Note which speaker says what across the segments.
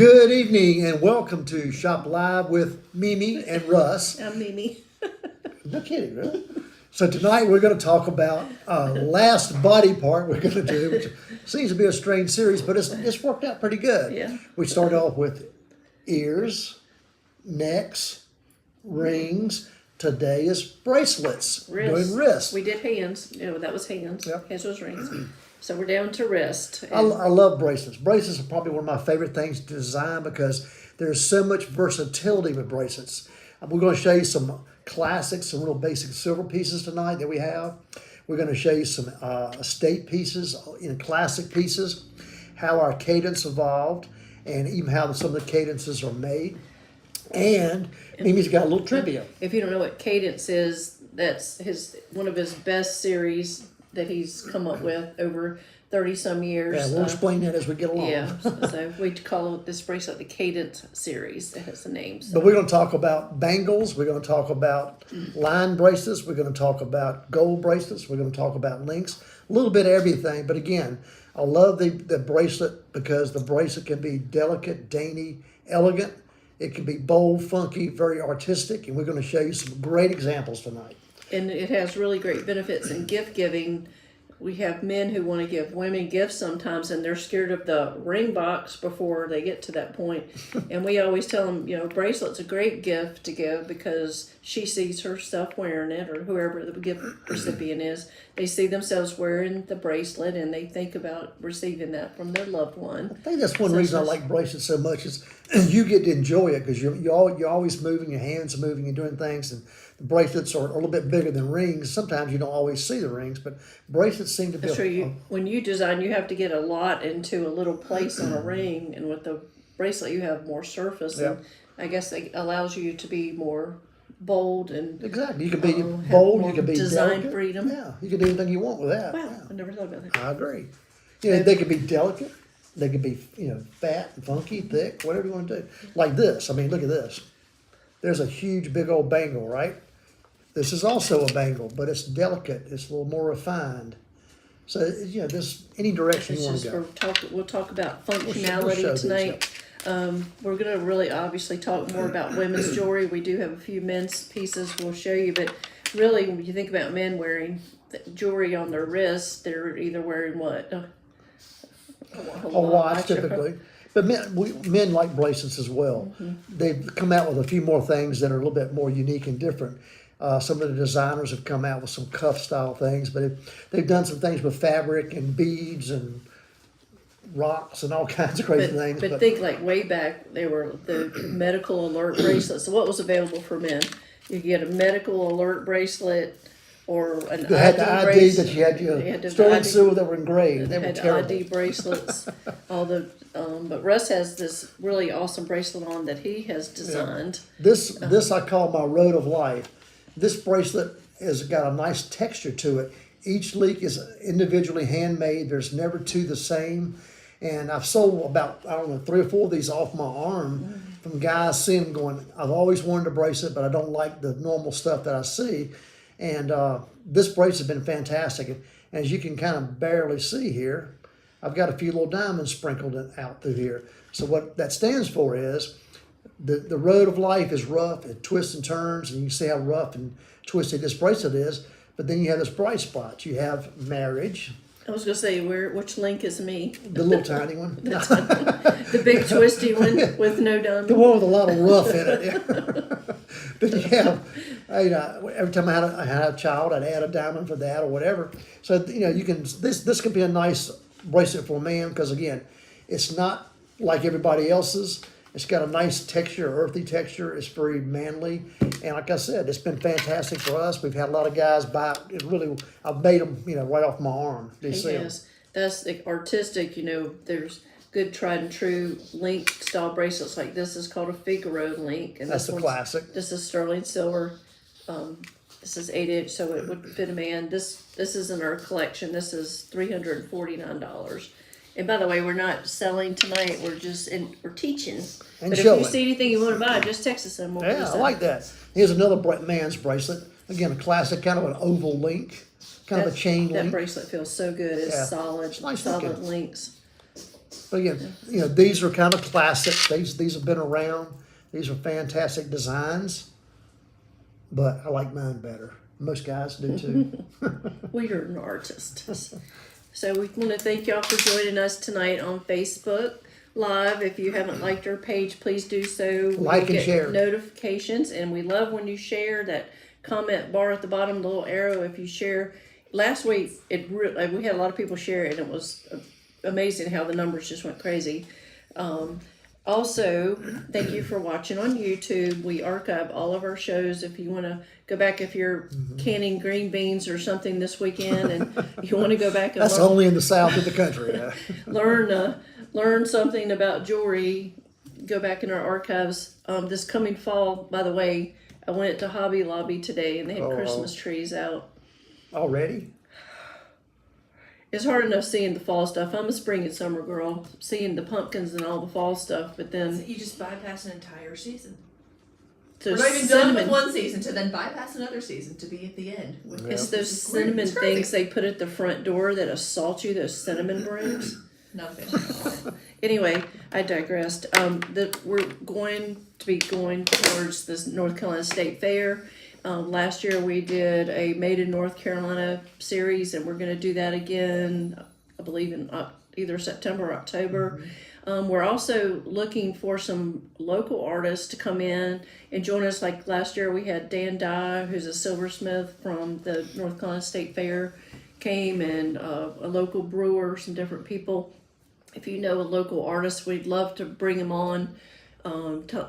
Speaker 1: Good evening and welcome to Shop Live with Mimi and Russ.
Speaker 2: I'm Mimi.
Speaker 1: No kidding, really? So tonight we're going to talk about last body part we're going to do, which seems to be a strange series, but it's worked out pretty good.
Speaker 2: Yeah.
Speaker 1: We started off with ears, necks, rings. Today is bracelets, doing wrists.
Speaker 2: We did hands. That was hands.
Speaker 1: Yep.
Speaker 2: Hands was rings. So we're down to wrist.
Speaker 1: I love bracelets. Bracelets are probably one of my favorite things to design because there's so much versatility with bracelets. We're going to show you some classics, some real basic silver pieces tonight that we have. We're going to show you some estate pieces, classic pieces, how our cadence evolved, and even how some of the cadences are made. And Mimi's got a little trivia.
Speaker 2: If you don't know what cadence is, that's one of his best series that he's come up with over 30-some years.
Speaker 1: Yeah, we'll explain that as we get along.
Speaker 2: Yeah, so we call this bracelet the Cadence series. It has the name. So.
Speaker 1: But we're going to talk about bangles. We're going to talk about line bracelets. We're going to talk about gold bracelets. We're going to talk about links. A little bit of everything. But again, I love the bracelet because the bracelet can be delicate, dainty, elegant. It can be bold, funky, very artistic. And we're going to show you some great examples tonight.
Speaker 2: And it has really great benefits in gift giving. We have men who want to give women gifts sometimes, and they're scared of the ring box before they get to that point. And we always tell them, bracelet's a great gift to give because she sees herself wearing it, or whoever the gift recipient is. They see themselves wearing the bracelet, and they think about receiving that from their loved one.
Speaker 1: I think that's one reason I like bracelets so much is you get to enjoy it because you're always moving, your hands are moving and doing things, and the bracelets are a little bit bigger than rings. Sometimes you don't always see the rings, but bracelets seem to be.
Speaker 2: That's true. When you design, you have to get a lot into a little place on a ring, and with the bracelet, you have more surface.
Speaker 1: Yeah.
Speaker 2: And I guess it allows you to be more bold and
Speaker 1: exactly. You can be bold. You can be
Speaker 2: design
Speaker 1: delicate.
Speaker 2: freedom.
Speaker 1: Yeah, you can do anything you want with that.
Speaker 2: Wow,
Speaker 1: Yeah.
Speaker 2: I never thought about that.
Speaker 1: I agree. They could be delicate. They could be fat and funky, thick, whatever you want to do. Like this. I mean, look at this. There's a huge, big old bangle, right? This is also a bangle, but it's delicate. It's a little more refined. So, this any direction you want to go.
Speaker 2: We'll talk about
Speaker 1: We'll
Speaker 2: functionality
Speaker 1: show
Speaker 2: tonight. We're going to really obviously talk more about women's jewelry. We do have a few men's pieces we'll show you, but really when you think about men wearing jewelry on their wrists, they're either wearing what?
Speaker 1: A watch, typically. But men like bracelets as well. Mm-hmm. They've come out with a few more things that are a little bit more unique and different. Some of the designers have come out with some cuff style things, but they've done some things with fabric and beads and rocks and all kinds of crazy things.
Speaker 2: But think like way back, they were the medical alert bracelets. So what was available for men? You could get a medical alert bracelet or an
Speaker 1: you had the ID
Speaker 2: bracelet.
Speaker 1: That you had your sterling silver that were engraved. They were terrible.
Speaker 2: ID bracelets, but Russ has this really awesome bracelet on that he has designed.
Speaker 1: Yeah. This I call my road of life. This bracelet has got a nice texture to it. Each link is individually handmade. There's never two the same. And I've sold about, 3 or 4 of these off my arm from guys seeing them going, I've always wanted a bracelet, but I don't like the normal stuff that I see. And this bracelet's been fantastic. And as you can kind of barely see here, I've got a few little diamonds sprinkled out through here. So what that stands for is the road of life is rough. It twists and turns, and you can see how rough and twisted this bracelet is. But then you have this bright spot. You have marriage.
Speaker 2: I was going to say, which link is me?
Speaker 1: The little tiny one.
Speaker 2: The big twisty one with no diamond.
Speaker 1: The one with a lot of rough in it. Yeah. But you have, every time I had a child, I'd add a diamond for that or whatever. So, you can, this can be a nice bracelet for a man because, again, it's not like everybody else's. It's got a nice texture, earthy texture. It's very manly. And like I said, it's been fantastic for us. We've had a lot of guys buy it. I've made them, right off my arm.
Speaker 2: Yes, that's the artistic, there's good tried and true link style bracelets like this is called a Figaro link. And
Speaker 1: that's the classic.
Speaker 2: This is sterling silver. This is 8-inch, so it would fit a man. This is in our collection. This is $349. And by the way, we're not selling tonight. We're just we're teaching.
Speaker 1: And
Speaker 2: but
Speaker 1: showing.
Speaker 2: If you see anything you want to buy, just text us and we'll
Speaker 1: Yeah, I like that. Here's another man's bracelet. Again, a classic, kind of an oval link, kind of a chain link.
Speaker 2: That bracelet feels so good. It's solid,
Speaker 1: it's nice
Speaker 2: solid
Speaker 1: looking.
Speaker 2: links.
Speaker 1: But again, these are kind of classic. These have been around. These are fantastic designs, but I like mine better. Most guys do too.
Speaker 2: Well, you're an artist. So we want to thank y'all for joining us tonight on Facebook Live. If you haven't liked our page, please do so.
Speaker 1: Like and share.
Speaker 2: Notifications, and we love when you share. That comment bar at the bottom, the little arrow. If you share, last week we had a lot of people share it, and it was amazing how the numbers just went crazy. Also, thank you for watching on YouTube. We archive all of our shows. If you want to go back, if you're canning green beans or something this weekend, and you want to go back and
Speaker 1: That's only in the south of the country.
Speaker 2: learn something about jewelry, go back in our archives. This coming fall, by the way, I went to Hobby Lobby today, and they had Christmas trees out.
Speaker 1: Already?
Speaker 2: It's hard enough seeing the fall stuff. I'm a spring and summer girl, seeing the pumpkins and all the fall stuff, but then...
Speaker 3: So you just bypass an entire season.
Speaker 2: So
Speaker 3: We're not even done with one season to then bypass another season to be at the end.
Speaker 2: It's those cinnamon things they put at the front door that assault you, those cinnamon brooms.
Speaker 3: Not a fan.
Speaker 2: Anyway, I digressed. We're going to be going towards this North Carolina State Fair. Last year we did a Made in North Carolina series, and we're going to do that again, I believe in either September or October. We're also looking for some local artists to come in and join us. Like last year we had Dan Dye, who's a silversmith from the North Carolina State Fair, came, and a local brewer, some different people. If you know a local artist, we'd love to bring them on.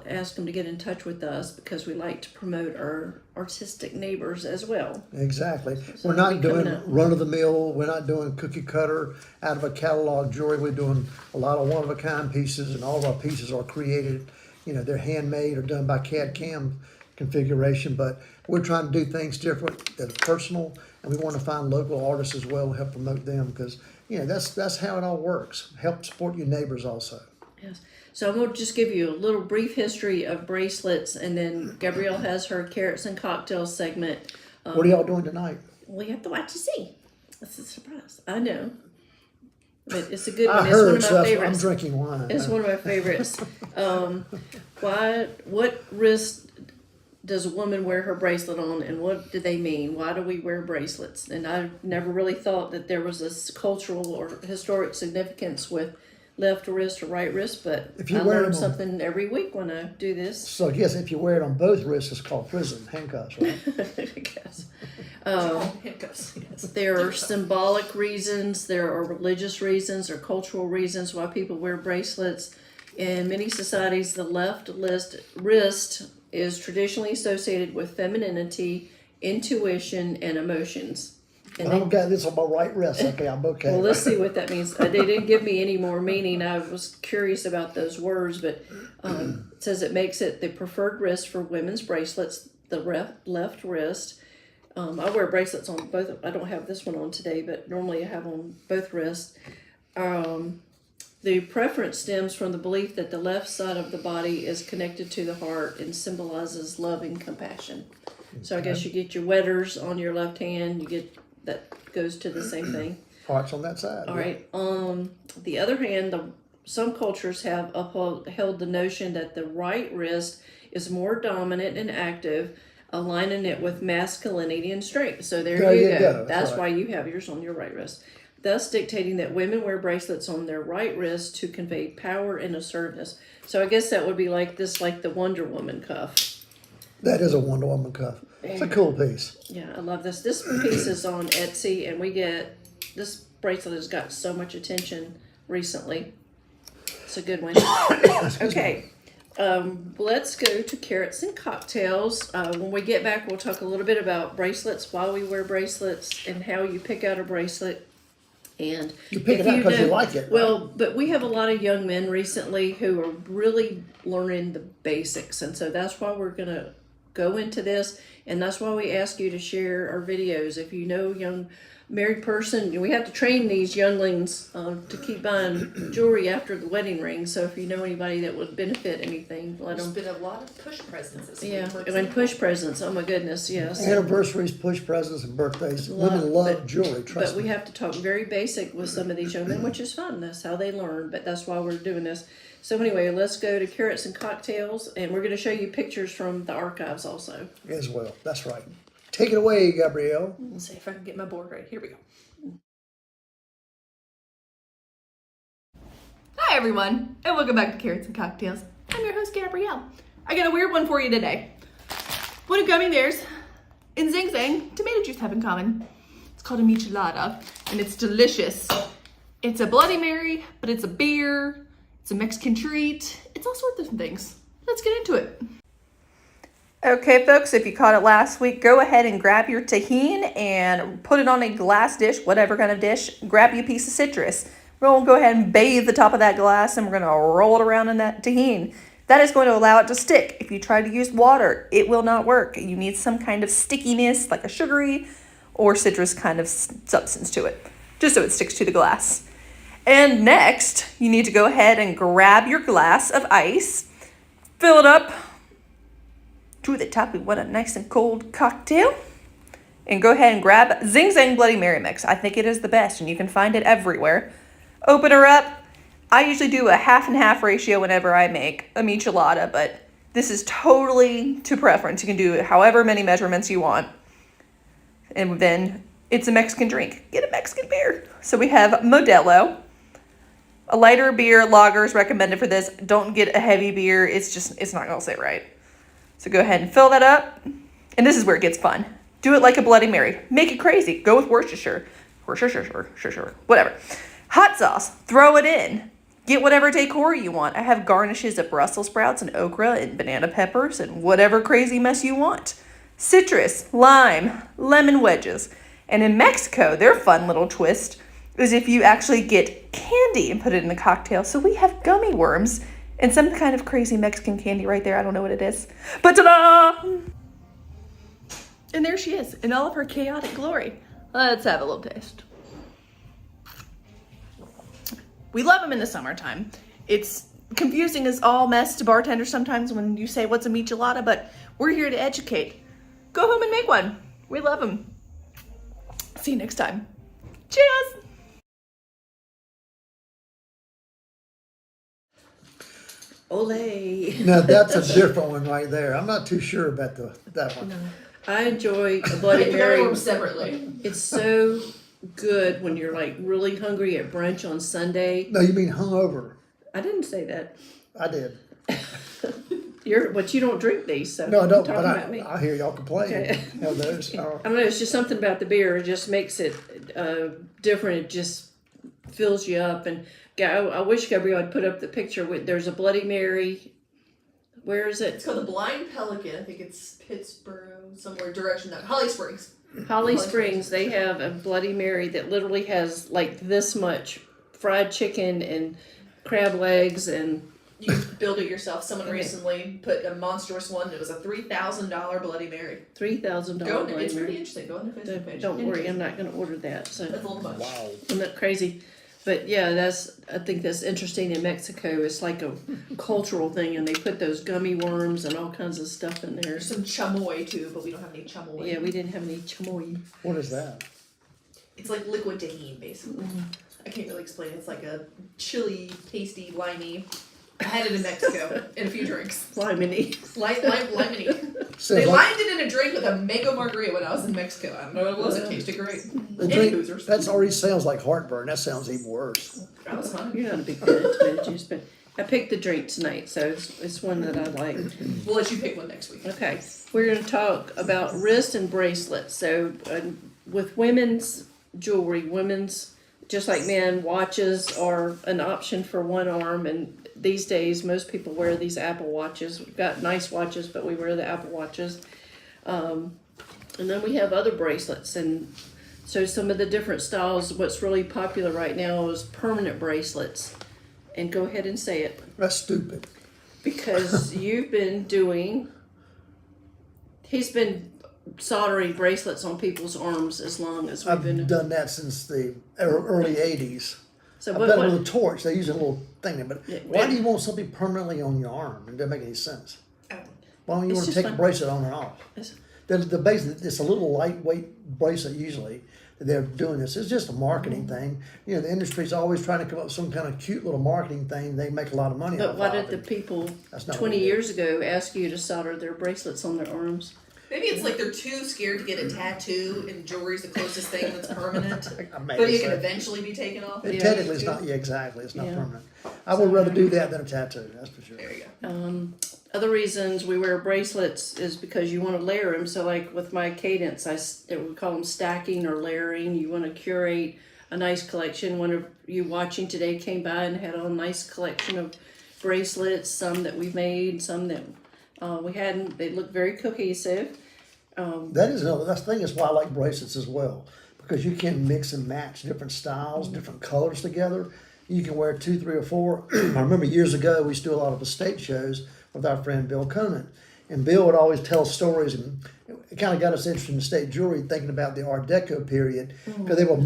Speaker 2: Ask them to get in touch with us, because we like to promote our artistic neighbors as well.
Speaker 1: Exactly.
Speaker 2: So
Speaker 1: We're not doing
Speaker 2: up.
Speaker 1: run-of-the-mill. We're not doing cookie cutter out of a catalog jewelry. We're doing a lot of one-of-a-kind pieces, and all of our pieces are created. They're handmade or done by CAD/CAM configuration, but we're trying to do things different, that's personal, and we want to find local artists as well and help promote them, because that's how it all works. Help support your neighbors also.
Speaker 2: Yes. So I'm going to just give you a little brief history of bracelets, and then Gabrielle has her carrots and cocktails segment.
Speaker 1: What are y'all doing tonight?
Speaker 2: Well, you have to watch to see. It's a surprise. I know. But it's a good one.
Speaker 1: I
Speaker 2: It's
Speaker 1: heard,
Speaker 2: one of my
Speaker 1: so
Speaker 2: favorites.
Speaker 1: I'm drinking wine.
Speaker 2: It's one of my favorites. What wrist does a woman wear her bracelet on, and what do they mean? Why do we wear bracelets? And I never really thought that there was this cultural or historic significance with left wrist or right wrist, but
Speaker 1: If you
Speaker 2: I
Speaker 1: wear
Speaker 2: learn
Speaker 1: them on-
Speaker 2: something every week when I do this.
Speaker 1: So yes, if you wear it on both wrists, it's called prison handcuffs, right?
Speaker 2: I guess.
Speaker 3: Handcuffs, yes.
Speaker 2: There are symbolic reasons, there are religious reasons, or cultural reasons why people wear bracelets. In many societies, the left wrist is traditionally associated with femininity, intuition, and emotions. And
Speaker 1: I've got this on my right wrist. Okay, I'm okay.
Speaker 2: well, let's see what that means. They didn't give me any more meaning. I was curious about those words, but it says it makes it the preferred wrist for women's bracelets, the left wrist. I wear bracelets on both. I don't have this one on today, but normally I have on both wrists. The preference stems from the belief that the left side of the body is connected to the heart and symbolizes love and compassion. So I guess you get your wetters on your left hand. You get that goes to the same thing.
Speaker 1: Hearts on that side.
Speaker 2: All right. The other hand, some cultures have upheld the notion that the right wrist is more dominant and active, aligning it with masculinity and strength. So there you go. That's
Speaker 1: right.
Speaker 2: why you have yours on your right wrist. Thus dictating that women wear bracelets on their right wrist to convey power and assertiveness. So I guess that would be like this, like the Wonder Woman cuff.
Speaker 1: That is a Wonder Woman cuff. It's a cool piece.
Speaker 2: Yeah, I love this. This piece is on Etsy, and this bracelet has got so much attention recently. It's a good one. Okay, let's go to carrots and cocktails. When we get back, we'll talk a little bit about bracelets, why we wear bracelets, and how you pick out a bracelet. And
Speaker 1: You pick it out because you like it. Right?
Speaker 2: Well, but we have a lot of young men recently who are really learning the basics, and so that's why we're going to go into this, and that's why we ask you to share our videos. If you know young married person, we have to train these younglings to keep buying jewelry after the wedding ring. So if you know anybody that would benefit anything, let
Speaker 3: There's
Speaker 2: them.
Speaker 3: been a lot of push presents this
Speaker 2: Yeah,
Speaker 3: week. for
Speaker 2: and
Speaker 3: example.
Speaker 2: push presents. Oh my goodness, yes.
Speaker 1: Anniversaries, push presents, and birthdays. Women love jewelry, trust
Speaker 2: But
Speaker 1: me.
Speaker 2: we have to talk very basic with some of these young men, which is fun. That's how they learn. But that's why we're doing this. So anyway, let's go to Carrots and Cocktails, and we're going to show you pictures from the archives also.
Speaker 1: As well. That's right. Take it away, Gabrielle.
Speaker 3: Let's see if I can get my board right. Here we go. Hi everyone, and welcome back to Carrots and Cocktails. I'm your host, Gabrielle. I got a weird one for you today. What do gummy bears and Zing Zang tomato juice have in common? It's called a michelada, and it's delicious. It's a Bloody Mary, but it's a beer. It's a Mexican treat. It's all sorts of things. Let's get into it. Okay, folks, if you caught it last week, go ahead and grab your tahini and put it on a glass dish, whatever kind of dish. Grab you a piece of citrus. We're going to go ahead and bathe the top of that glass, and we're going to roll it around in that tahini. That is going to allow it to stick. If you try to use water, it will not work. You need some kind of stickiness, like a sugary or citrus kind of substance to it, just so it sticks to the glass. And next, you need to go ahead and grab your glass of ice, fill it up to the top. We want a nice and cold cocktail. And go ahead and grab Zing Zang Bloody Mary mix. I think it is the best, and you can find it everywhere. Open her up. I usually do a half and half ratio whenever I make a michelada, but this is totally to preference. You can do however many measurements you want. And then it's a Mexican drink. Get a Mexican beer. So we have Modelo. A lighter beer, lager is recommended for this. Don't get a heavy beer. It's not going to sit right. So go ahead and fill that up. And this is where it gets fun. Do it like a Bloody Mary. Make it crazy. Go with Worcestershire. Whatever. Hot sauce. Throw it in. Get whatever decor you want. I have garnishes of Brussels sprouts and okra and banana peppers and whatever crazy mess you want. Citrus, lime, lemon wedges. And in Mexico, their fun little twist is if you actually get candy and put it in the cocktail. So we have gummy worms and some kind of crazy Mexican candy right there. I don't know what it is. But ta-da! And there she is in all of her chaotic glory. Let's have a little taste. We love them in the summertime. It's confusing as all mess to bartenders sometimes when you say, what's a michelada? But we're here to educate. Go home and make one. We love them. See you next time. Cheers!
Speaker 2: Olay.
Speaker 1: Now, that's a different one right there. I'm not too sure about that one.
Speaker 2: I enjoy a Bloody
Speaker 3: Carry
Speaker 2: Mary.
Speaker 3: them separately.
Speaker 2: It's so good when you're like really hungry at brunch on Sunday.
Speaker 1: No, you mean hungover.
Speaker 2: I didn't say that.
Speaker 1: I did.
Speaker 2: But you don't drink these, so
Speaker 1: No, I
Speaker 2: you're
Speaker 1: don't,
Speaker 2: talking
Speaker 1: but
Speaker 2: about me.
Speaker 1: I hear y'all complain.
Speaker 2: Okay.
Speaker 1: Have those.
Speaker 2: I don't know. It's just something about the beer. It just makes it different. It just fills you up. And I wish Gabrielle had put up the picture. There's a Bloody Mary. Where is
Speaker 3: It's
Speaker 2: it?
Speaker 3: called the Blind Pelican. I think it's Pittsburgh, somewhere direction that Holly Springs.
Speaker 2: Holly Springs. They have a Bloody Mary that literally has like this much fried chicken and crab legs and.
Speaker 3: You can build it yourself. Someone recently put a monstrous one. It was a $3,000 Bloody Mary.
Speaker 2: $3,000
Speaker 3: Go.
Speaker 2: Bloody
Speaker 3: It's
Speaker 2: Mary.
Speaker 3: pretty interesting. Go on the Facebook page.
Speaker 2: Don't worry, I'm not going to order that. So
Speaker 3: That's a little much.
Speaker 1: Wow.
Speaker 2: I'm not crazy, but yeah, I think that's interesting in Mexico. It's like a cultural thing, and they put those gummy worms and all kinds of stuff in there.
Speaker 3: There's some chamoy too, but we don't have any chamoy.
Speaker 2: Yeah, we didn't have any chamoy.
Speaker 1: What is that?
Speaker 3: It's like liquid tahini, basically. I can't really explain. It's like a chili, tasty, limey. I had it in Mexico in a few drinks.
Speaker 2: Limey.
Speaker 3: Limey.
Speaker 1: Says
Speaker 3: They
Speaker 1: like,
Speaker 3: limed it in a drink with a mango margarita when I was in Mexico. I don't know what it was. It tasted great.
Speaker 1: the
Speaker 3: Any
Speaker 1: drink,
Speaker 3: boozers.
Speaker 1: that already sounds like heartburn. That sounds even worse.
Speaker 3: That was fun.
Speaker 2: You're not a big fan of tomato juice, but I picked the drink tonight, so it's one that I like.
Speaker 3: We'll let you pick one next week.
Speaker 2: Okay, we're going to talk about wrist and bracelets. So with women's jewelry, just like men, watches are an option for one arm, and these days most people wear these Apple watches. We've got nice watches, but we wear the Apple watches. And then we have other bracelets, and so some of the different styles. What's really popular right now is permanent bracelets. And go ahead and say it,
Speaker 1: That's stupid.
Speaker 2: because you've been doing He's been soldering bracelets on people's arms as long as we've
Speaker 1: I've
Speaker 2: been.
Speaker 1: done that since the early 80s.
Speaker 2: So
Speaker 1: I've
Speaker 2: what?
Speaker 1: done it with a torch. They use a little thing, but
Speaker 2: Yeah,
Speaker 1: why do you want something permanently on your arm? It doesn't make any sense. Why don't you
Speaker 2: It's
Speaker 1: want to
Speaker 2: just
Speaker 1: take a
Speaker 2: fun.
Speaker 1: bracelet on and off? The base, it's a little lightweight bracelet usually that they're doing this. It's just a marketing thing. You know, the industry's always trying to come up with some kind of cute little marketing thing. They make a lot of money
Speaker 2: But
Speaker 1: off
Speaker 2: why
Speaker 1: of
Speaker 2: did the
Speaker 1: it.
Speaker 2: people
Speaker 1: That's not
Speaker 2: 20
Speaker 1: what we do.
Speaker 2: years ago ask you to solder their bracelets on their arms?
Speaker 3: Maybe it's like they're too scared to get a tattoo, and jewelry's the closest thing that's permanent.
Speaker 1: Maybe
Speaker 3: But it can
Speaker 1: so.
Speaker 3: eventually be taken off.
Speaker 1: It
Speaker 2: Yeah.
Speaker 1: technically, it's not. Yeah, exactly. It's not
Speaker 2: Yeah.
Speaker 1: permanent. I would rather do that than a tattoo. That's for sure.
Speaker 3: There you go.
Speaker 2: Other reasons we wear bracelets is because you want to layer them. So like with my cadence, we call them stacking or layering. You want to curate a nice collection. One of you watching today came by and had a nice collection of bracelets, some that we made, some that we hadn't. They look very cohesive.
Speaker 1: That is another. That's the thing. Is why I like bracelets as well, because you can mix and match different styles, different colors together. You can wear 2, 3, or 4. I remember years ago we used to do a lot of estate shows with our friend Bill Conan, and Bill would always tell stories, and it kind of got us interested in estate jewelry, thinking about the Art Deco period, because they were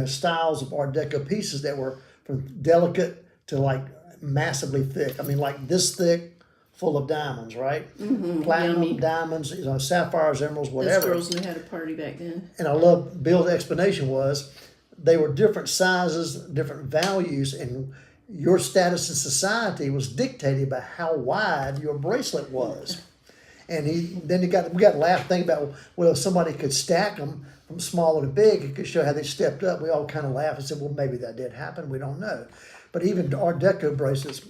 Speaker 1: styles of Art Deco pieces that were from delicate to like massively thick. I mean, like this thick, full of diamonds, right? Platinum,
Speaker 2: Yummy.
Speaker 1: diamonds, sapphires, emeralds,
Speaker 2: Those
Speaker 1: whatever.
Speaker 2: girls knew how to party back then.
Speaker 1: And I love Bill's explanation was they were different sizes, different values, and your status in society was dictated by how wide your bracelet was. And we got to laugh, think about, well, if somebody could stack them from smaller to big, it could show how they stepped up. We all kind of laughed and said, well, maybe that did happen. We don't know. But even Art Deco bracelets,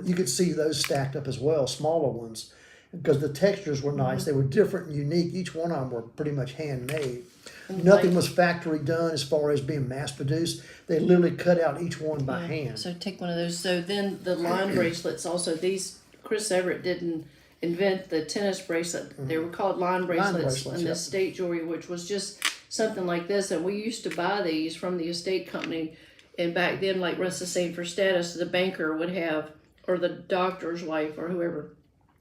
Speaker 1: you could see those stacked up as well, smaller ones, because the textures were nice. They were different and unique. Each one of them were pretty much handmade. Nothing was factory done as far as being mass produced. They literally cut out each one by hand.
Speaker 2: So take one of those. So then the line bracelets also, Chris Everett didn't invent the tennis bracelet. They were called line bracelets in the
Speaker 1: yep.
Speaker 2: estate jewelry, which was just something like this. And we used to buy these from the estate company. And back then, like Russ is saying, for status, the banker would have, or the doctor's wife or whoever,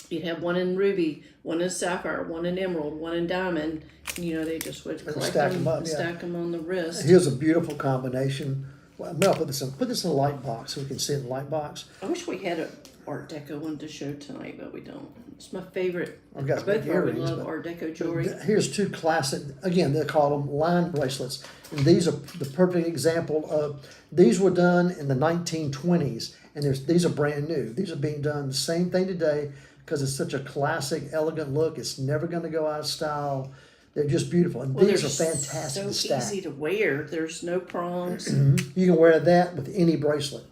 Speaker 2: you'd have one in ruby, one in sapphire, one in emerald, one in diamond. And, they just would collect
Speaker 1: stack
Speaker 2: them
Speaker 1: 'em up,
Speaker 2: and
Speaker 1: yeah.
Speaker 2: stack them on the wrist.
Speaker 1: Here's a beautiful combination. Well, I'll put this in a light box so we can see it in the light box.
Speaker 2: I wish we had an Art Deco one to show tonight, but we don't. It's my favorite.
Speaker 1: I've got some
Speaker 2: Both of our we
Speaker 1: earrings,
Speaker 2: love
Speaker 1: but-
Speaker 2: Art Deco jewelry.
Speaker 1: Here's two classic, again, they call them line bracelets. And these are the perfect example of, these were done in the 1920s. And these are brand new. These are being done the same thing today because it's such a classic, elegant look. It's never going to go out of style. They're just beautiful. And these are fantastic
Speaker 2: so
Speaker 1: to stack.
Speaker 2: easy to wear. There's no prongs.
Speaker 1: You can wear that with any bracelet.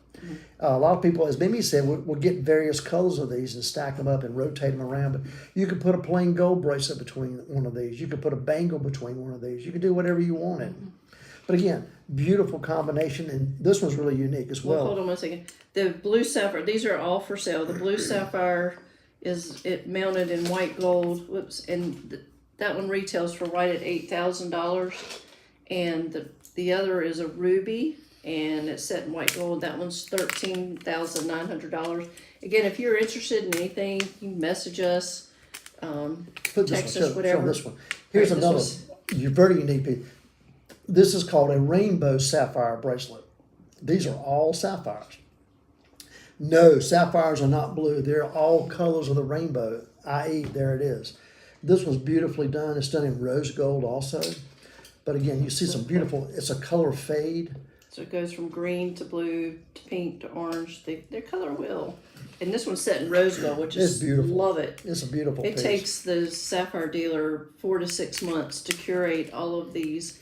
Speaker 1: A lot of people, as Mimi said, will get various colors of these and stack them up and rotate them around. But you can put a plain gold bracelet between one of these. You can put a bangle between one of these. You can do whatever you wanted. But again, beautiful combination. And this one's really unique as
Speaker 2: Well,
Speaker 1: well.
Speaker 2: hold on one second. The blue sapphire, these are all for sale. The blue sapphire is mounted in white gold. Whoops. And that one retails for right at $8,000. And the other is a ruby. And it's set in white gold. That one's $13,900. Again, if you're interested in anything, you can message us,
Speaker 1: Put this
Speaker 2: text
Speaker 1: one,
Speaker 2: us,
Speaker 1: show
Speaker 2: whatever.
Speaker 1: this one. Here's
Speaker 2: Right, this
Speaker 1: another
Speaker 2: was-
Speaker 1: very unique piece. This is called a rainbow sapphire bracelet. These are all sapphires. No, sapphires are not blue. They're all colors of the rainbow, i.e. there it is. This was beautifully done. It's done in rose gold also. But again, you see some beautiful, it's a color fade.
Speaker 2: So it goes from green to blue to pink to orange. They're color wheel. And this one's set in rose gold, which
Speaker 1: It's
Speaker 2: is
Speaker 1: beautiful.
Speaker 2: love it.
Speaker 1: It's a beautiful
Speaker 2: It
Speaker 1: piece.
Speaker 2: takes the sapphire dealer 4 to 6 months to curate all of these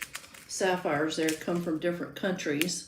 Speaker 2: sapphires. They come from different countries.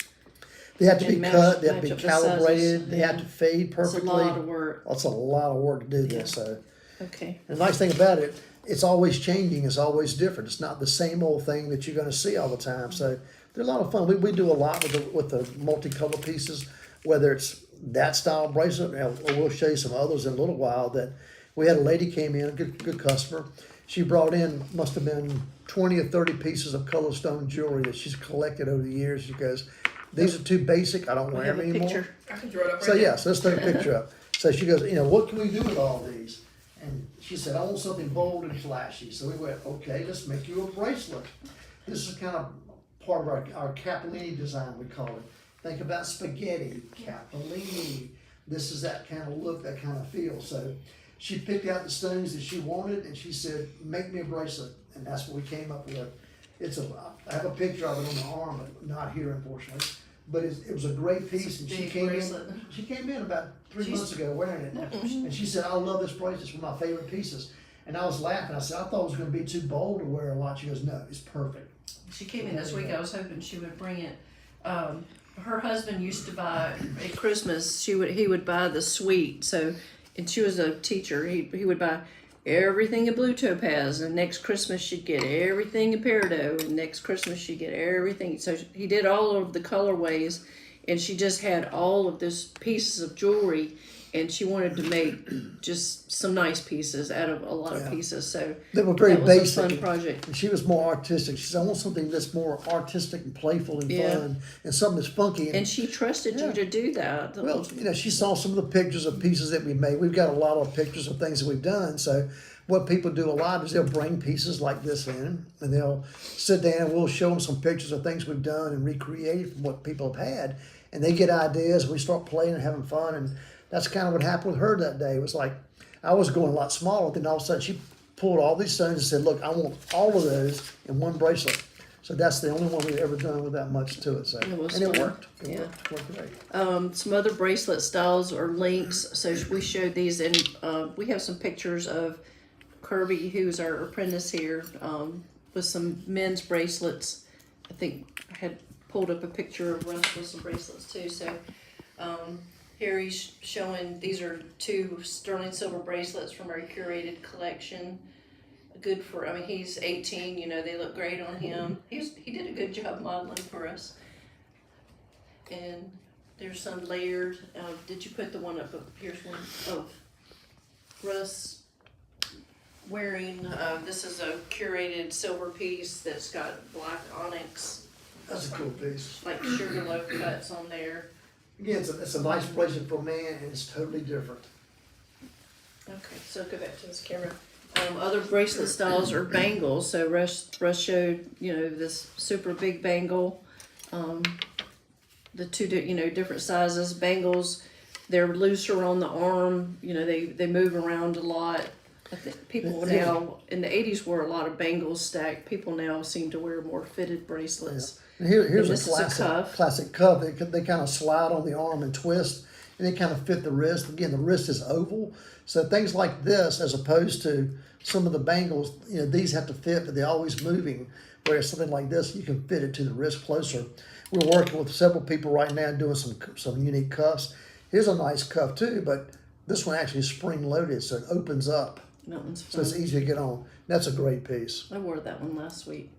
Speaker 1: They have to be
Speaker 2: and
Speaker 1: cut, they have
Speaker 2: match
Speaker 1: to
Speaker 2: up
Speaker 1: be
Speaker 2: the sizes,
Speaker 1: calibrated, they have
Speaker 2: yeah.
Speaker 1: to fade
Speaker 2: It's a
Speaker 1: perfectly.
Speaker 2: lot of work.
Speaker 1: It's a lot of work to do this. So
Speaker 2: Okay.
Speaker 1: the nice thing about it, it's always changing, it's always different. It's not the same old thing that you're gonna see all the time. So they're a lot of fun. We do a lot with the multicolor pieces, whether it's that style bracelet, or we'll show you some others in a little while. That we had a lady came in, a good customer. She brought in, must have been 20 or 30 pieces of color stone jewelry that she's collected over the years. She goes, these are too basic, I don't
Speaker 2: We
Speaker 1: wear
Speaker 2: have
Speaker 1: them
Speaker 2: a
Speaker 1: anymore.
Speaker 2: picture.
Speaker 3: I can throw it up right
Speaker 1: So
Speaker 3: now.
Speaker 1: yes, let's take a picture up. So she goes, what can we do with all these? And she said, I want something bold and flashy. So we went, okay, let's make you a bracelet. This is kind of part of our capellini design, we call it. Think about spaghetti, capellini. This is that kind of look, that kind of feel. So she picked out the stones that she wanted, and she said, make me a bracelet. And that's what we came up with. I have a picture of it on the arm, but not here, unfortunately. But it was a great piece, and she came in about 3 months ago wearing it, and she said, I love this bracelet, it's one of my favorite pieces. And I was laughing, I said, I thought it was gonna be too bold to wear a lot. She goes, no, it's perfect.
Speaker 2: She came in this week, I was hoping she would bring it. Her husband used to buy, at Christmas, he would buy the suite, and she was a teacher, he would buy everything in blue topaz, and next Christmas she'd get everything in peridot, and next Christmas she'd get everything. So he did all of the colorways, and she just had all of this pieces of jewelry, and she wanted to make just some nice pieces out of a lot of pieces. So
Speaker 1: they were very
Speaker 2: that was
Speaker 1: basic.
Speaker 2: a fun project.
Speaker 1: And she was more artistic. She said, I want something that's more artistic and playful and fun, and something that's funky.
Speaker 2: And she trusted you to do that.
Speaker 1: Well, she saw some of the pictures of pieces that we made. We've got a lot of pictures of things that we've done. So what people do a lot is they'll bring pieces like this in, and they'll sit down and we'll show them some pictures of things we've done and recreate from what people have had. And they get ideas, and we start playing and having fun. And that's kind of what happened with her that day. It was like, I was going a lot smaller, then all of a sudden she pulled all these stones and said, look, I want all of those in one bracelet. So that's the only one we've ever done with that much to it. So
Speaker 2: It was
Speaker 1: and it
Speaker 2: fun.
Speaker 1: worked. It worked great.
Speaker 2: Some other bracelet styles or links. So we showed these, and we have some pictures of Kirby, who's our apprentice here, with some men's bracelets. I think I had pulled up a picture of Russ with some bracelets too. So here he's showing, these are 2 sterling silver bracelets from our curated collection. Good for, he's 18, they look great on him. He did a good job modeling for us. And there's some layered, did you put the one up? Here's one of Russ wearing, this is a curated silver piece that's got black onyx,
Speaker 1: That's a cool piece.
Speaker 2: like sugarloaf cuts on there.
Speaker 1: Again, it's a nice bracelet for a man, and it's totally different.
Speaker 2: Okay, so go back to this camera. Other bracelet styles are bangles. So Russ showed, this super big bangle. The 2, different sizes. Bangles, they're looser on the arm. They move around a lot. I think people now, in the 80s, wore a lot of bangles stacked. People now seem to wear more fitted bracelets.
Speaker 1: And here's
Speaker 2: this is a
Speaker 1: classic cuff. They kind of slide on the arm and twist, and they kind of fit the wrist. Again, the wrist is oval, so things like this, as opposed to some of the bangles, these have to fit, but they're always moving. Whereas something like this, you can fit it to the wrist closer. We're working with several people right now doing some unique cuffs. Here's a nice cuff too, but this one actually is spring loaded, so it opens up.
Speaker 2: That one's fun.
Speaker 1: So it's easy to get on. That's a great piece.
Speaker 2: I wore that one last week.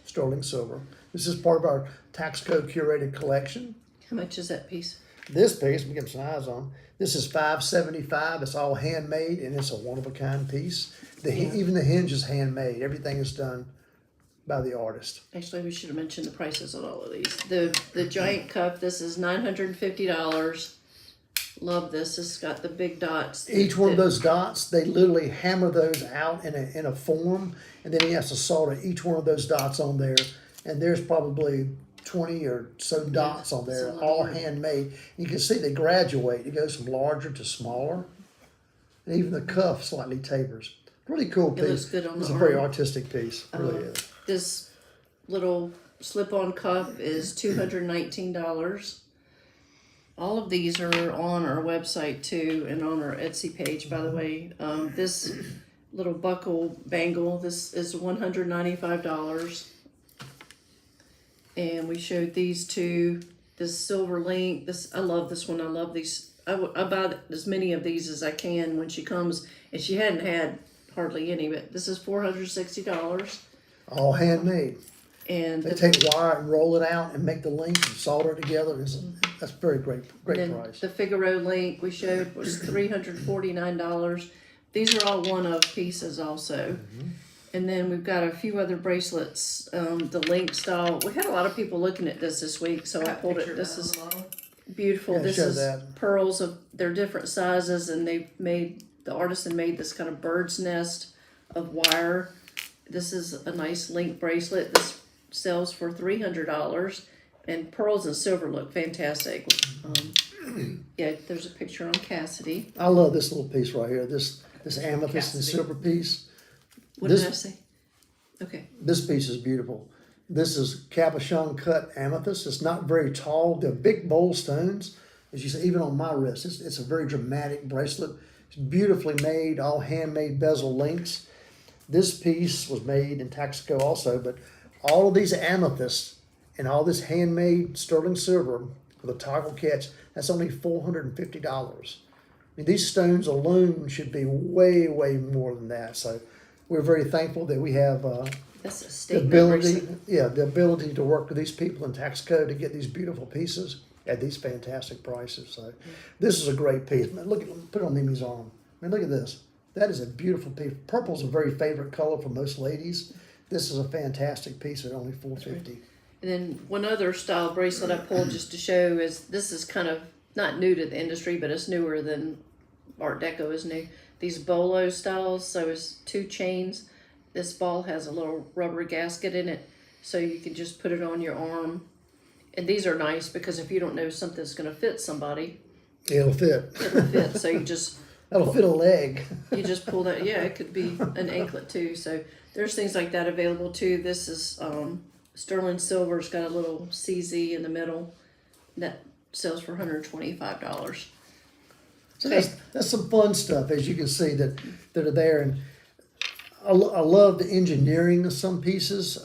Speaker 1: Sterling silver. This is part of our tax code curated collection.
Speaker 2: How much is that piece?
Speaker 1: This piece, we get some eyes on. This is $5.75. It's all handmade, and it's a one-of-a-kind piece. Even the hinge is handmade. Everything is done by the artist.
Speaker 2: Actually, we should have mentioned the prices on all of these. The giant cup, this is $950. Love this. It's got the big dots.
Speaker 1: Each one of those dots, they literally hammer those out in a form, and then he has to solder each one of those dots on there. And there's probably 20 or so dots on there, all handmade. You can see they graduate. It goes from larger to smaller. And even the cuff slightly tapers. Really cool piece.
Speaker 2: It looks good on the
Speaker 1: It's a
Speaker 2: arm.
Speaker 1: very artistic piece. It really is.
Speaker 2: This little slip-on cuff is $219. All of these are on our website too, and on our Etsy page, by the way. This little buckle bangle, this is $195. And we showed these 2. This silver link, I love this one. I love these. I buy as many of these as I can when she comes, and she hadn't had hardly any, but this is $460.
Speaker 1: All handmade.
Speaker 2: And
Speaker 1: They take wire and roll it out and make the link and solder it together. That's very great
Speaker 2: then
Speaker 1: price.
Speaker 2: the Figaro link we showed was $349. These are all one-of pieces also. And then we've got a few other bracelets, the link style. We had a lot of people looking at this week, so I pulled it. This is beautiful.
Speaker 1: Yeah,
Speaker 2: this
Speaker 1: show
Speaker 2: is
Speaker 1: that.
Speaker 2: pearls they're different sizes, and they've made the artisan made this kind of bird's nest of wire. This is a nice link bracelet. This sells for $300, and pearls and silver look fantastic. Yeah, there's a picture on Cassidy.
Speaker 1: I love this little piece right here. This amethyst and
Speaker 3: Cassidy.
Speaker 1: silver piece.
Speaker 2: What
Speaker 1: This-
Speaker 2: did I say? Okay.
Speaker 1: This piece is beautiful. This is cabochon cut amethyst. It's not very tall. They're big bold stones. As you see, even on my wrist, it's a very dramatic bracelet. It's beautifully made, all handmade bezel links. This piece was made in Texaco also, but all of these amethysts and all this handmade sterling silver with a toggle catch, that's only $450. I mean, these stones alone should be way, way more than that. So we're very thankful that we have
Speaker 2: That's a
Speaker 1: the
Speaker 2: statement
Speaker 1: ability,
Speaker 2: bracelet.
Speaker 1: the ability to work with these people in Texaco to get these beautiful pieces at these fantastic prices. So this is a great piece. Man, look at, put it on Mimi's arm. I mean, look at this. That is a beautiful piece. Purple's a very favorite color for most ladies. This is a fantastic piece at only $450.
Speaker 2: And then one other style bracelet I pulled just to show is, this is kind of not new to the industry, but it's newer than Art Deco is new. These bolo styles, so it's 2 chains. This ball has a little rubber gasket in it, so you can just put it on your arm. And these are nice because if you don't know something's going to fit somebody,
Speaker 1: It'll fit.
Speaker 2: it'll fit. So you just
Speaker 1: That'll fit a leg.
Speaker 2: pull that. Yeah, it could be an anklet too. So there's things like that available too. This is sterling silver. It's got a little CZ in the middle. That sells for $125.
Speaker 1: So that's some fun stuff, as you can see, that are there. And I love the engineering of some pieces.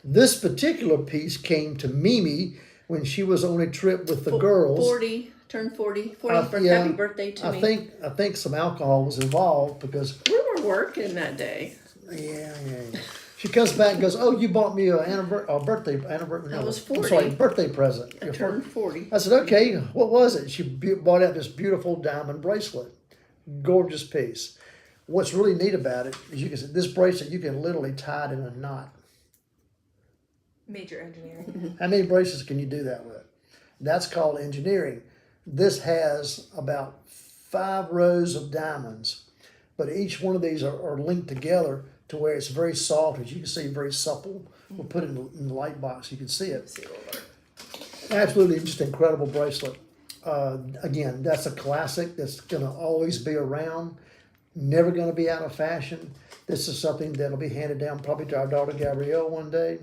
Speaker 1: This particular piece came to Mimi when she was on a trip with the girls.
Speaker 2: 40, turned 40. 40
Speaker 1: Yeah,
Speaker 2: happy birthday to me.
Speaker 1: I think some alcohol was involved because
Speaker 2: We were working that day.
Speaker 1: yeah. She comes back and goes, "Oh, you bought me a birthday anniversary."
Speaker 2: I was
Speaker 1: I'm
Speaker 2: 40.
Speaker 1: sorry, birthday present.
Speaker 2: I
Speaker 1: Your
Speaker 2: turned 40.
Speaker 1: I said, "Okay, what was it?" She bought out this beautiful diamond bracelet, gorgeous piece. What's really neat about it is you can see this bracelet. You can literally tie it in a knot.
Speaker 3: Major engineering.
Speaker 1: How many bracelets can you do that with? That's called engineering. This has about 5 rows of diamonds, but each one of these are linked together to where it's very soft, as you can see, very supple. We'll put it in the light box so you can see it.
Speaker 3: See a little better.
Speaker 1: Absolutely just incredible bracelet. Again, that's a classic that's going to always be around, never going to be out of fashion. This is something that'll be handed down probably to our daughter Gabrielle one day.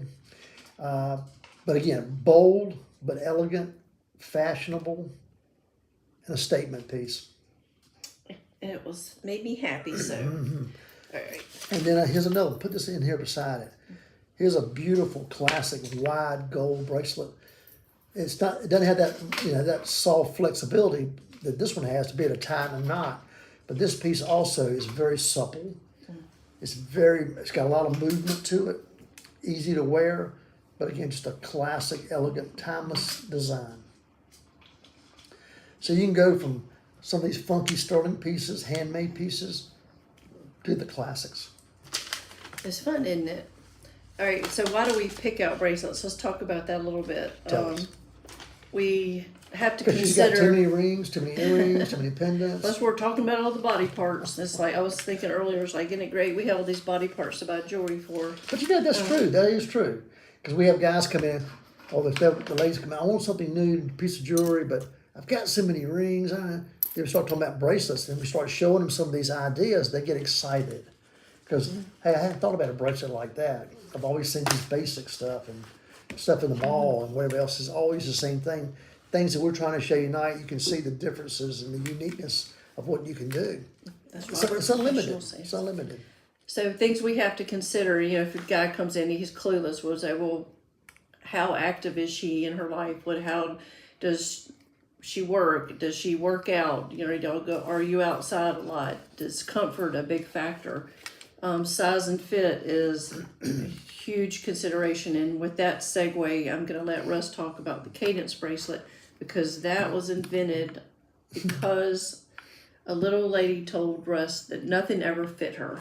Speaker 1: But again, bold but elegant, fashionable, and a statement piece.
Speaker 2: And it made me happy, so. All right.
Speaker 1: And then here's another one. Put this in here beside it. Here's a beautiful classic wide gold bracelet. It doesn't have that that soft flexibility that this one has to be able to tie in a knot. But this piece also is very supple. It's got a lot of movement to it. Easy to wear, but again, just a classic, elegant, timeless design. So you can go from some of these funky sterling pieces, handmade pieces, to the classics.
Speaker 2: It's fun, isn't it? All right, so why do we pick out bracelets? Let's talk about that a little bit.
Speaker 1: Tell us.
Speaker 2: We have to
Speaker 1: Because you've got too
Speaker 2: consider.
Speaker 1: many rings, too many earrings, too many pendants.
Speaker 2: Plus, we're talking about all the body parts. It's like I was thinking earlier. It's like, isn't it great? We have all these body parts to buy jewelry for.
Speaker 1: But that's true. That is true. Because we have guys come in, or the ladies come in, I want something new, piece of jewelry, but I've got so many rings. They start talking about bracelets, and we start showing them some of these ideas. They get excited. Because, hey, I hadn't thought about a bracelet like that. I've always seen these basic stuff and stuff in the mall and whatever else is always the same thing. Things that we're trying to show you tonight, you can see the differences and the uniqueness of what you can do.
Speaker 2: That's
Speaker 1: It's unlimited.
Speaker 2: professionals say.
Speaker 1: It's unlimited.
Speaker 2: So things we have to consider, if a guy comes in, he's clueless, we'll say, well, how active is she in her life? How does she work? Does she work out? Are you outside a lot? Is comfort a big factor? Size and fit is a huge consideration. And with that segue, I'm going to let Russ talk about the cadence bracelet, because that was invented because a little lady told Russ that nothing ever fit her.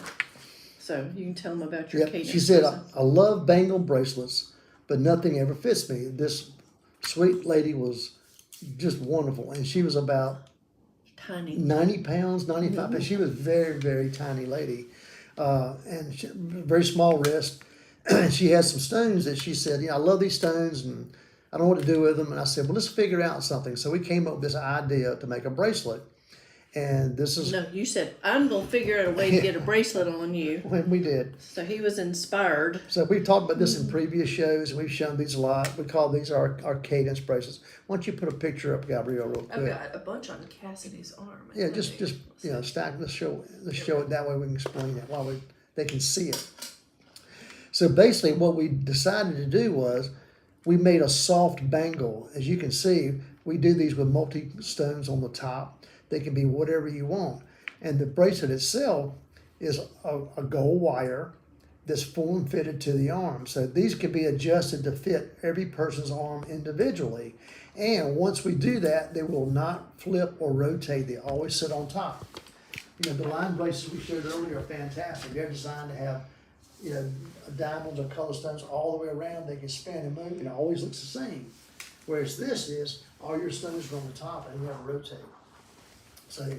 Speaker 2: So you can tell him about your cadence
Speaker 1: She said,
Speaker 2: bracelet.
Speaker 1: I love bangle bracelets, but nothing ever fits me. This sweet lady was just wonderful. And she was about
Speaker 2: Tiny.
Speaker 1: 90 pounds, 95 pounds. She was very, very tiny lady. And she, very small wrist. And she had some stones that she said, I love these stones and I don't know what to do with them. And I said, well, let's figure out something. So we came up with this idea to make a bracelet. And this is
Speaker 2: No, you said, I'm going to figure out a way to get a bracelet on you.
Speaker 1: when we did.
Speaker 2: So he was inspired.
Speaker 1: So we've talked about this in previous shows, and we've shown these a lot. We call these our cadence bracelets. Why don't you put a picture up, Gabrielle, real
Speaker 3: I've
Speaker 1: quick?
Speaker 3: got a bunch on Cassidy's arm.
Speaker 1: Yeah, just stack. Let's show it that way. We can explain it while they can see it. So basically, what we decided to do was we made a soft bangle. As you can see, we do these with multi stones on the top. They can be whatever you want, and the bracelet itself is a gold wire that's form fitted to the arm. So these can be adjusted to fit every person's arm individually. And once we do that, they will not flip or rotate. They always sit on top. The line bracelets we showed earlier are fantastic. They're designed to have, diamonds or color stones all the way around. They can spin and move, and it always looks the same. Whereas this is, all your stones are on the top and you have to rotate. So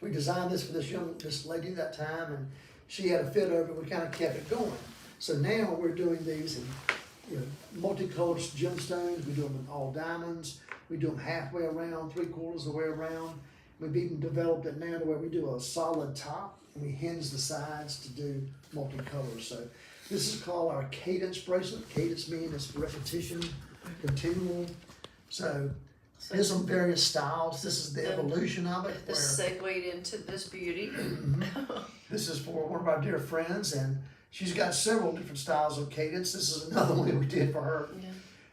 Speaker 1: we designed this for this lady that time, and she had a fit over it. We kind of kept it going. So now we're doing these in multicolored gemstones. We do them in all diamonds. We do them halfway around, 3/4 of the way around. We've even developed it now to where we do a solid top and we hinge the sides to do multicolors. So this is called our cadence bracelet. Cadence meaning it's repetition, continual. So there's some various styles. This is the evolution of it.
Speaker 2: This segued into this beauty.
Speaker 1: This is for one of our dear friends, and she's got several different styles of cadence. This is another one we did for her.
Speaker 2: Yeah.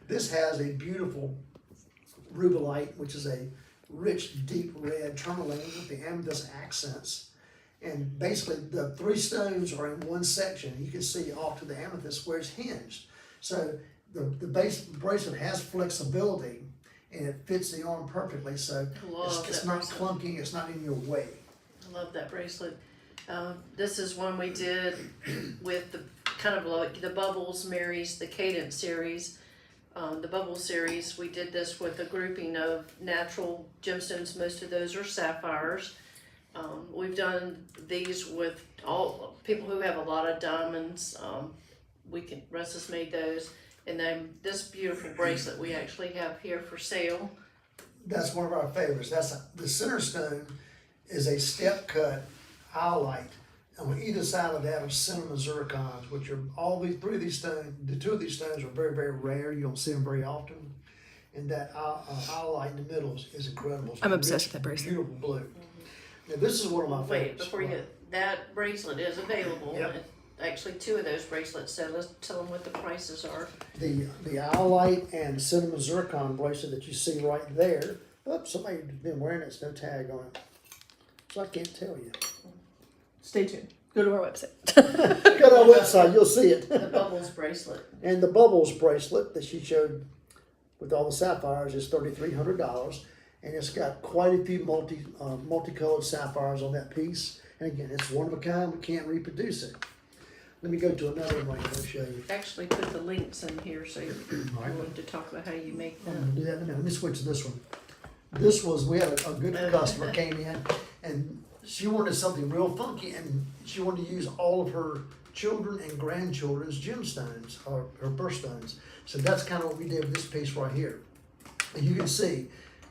Speaker 1: This has a beautiful rubellite, which is a rich, deep red tourmaline with the amethyst accents. And basically, the 3 stones are in one section. You can see off to the amethyst where it's hinged. So the base bracelet has flexibility, and it fits the arm perfectly, so it's not clunky, it's not in your way.
Speaker 2: I love that bracelet. This is one we did with the kind of like the Bubbles marries the Cadence series. The Bubbles series, we did this with a grouping of natural gemstones. Most of those are sapphires. We've done these with all people who have a lot of diamonds. Russ has made those. And then this beautiful bracelet we actually have here for sale.
Speaker 1: That's one of our favorites. The center stone is a step cut iolite. And on either side of that are cinnamon zircons, which are all 3 of these stones. The 2 of these stones are very, very rare. You don't see them very often. And that iolite in the middle is incredible. It's
Speaker 3: I'm obsessed with that bracelet.
Speaker 1: Beautiful blue. Now, this is one of my favorites.
Speaker 2: Wait, before you get that bracelet is available.
Speaker 1: Yep.
Speaker 2: Actually, 2 of those bracelets, so let's tell them what the prices are.
Speaker 1: The iolite and cinnamon zircon bracelet that you see right there. Oops, somebody's been wearing it. There's no tag on it. So I can't tell you.
Speaker 3: Stay tuned. Go to our website.
Speaker 1: Go to our website, you'll see it.
Speaker 2: The Bubbles bracelet.
Speaker 1: And the Bubbles bracelet that she showed with all the sapphires is $3,300. And it's got quite a few multicolored sapphires on that piece. And again, it's one of a kind. We can't reproduce it. Let me go to another one right here and show you.
Speaker 2: Actually put the links in here so you're willing to talk about how you make
Speaker 1: I'm
Speaker 2: them.
Speaker 1: gonna do that in a minute. Let me switch to this one. This was, we had a good customer came in and she wanted something real funky, and she wanted to use all of her children and grandchildren's gemstones or her birthstones. So that's kind of what we did with this piece right here. And you can see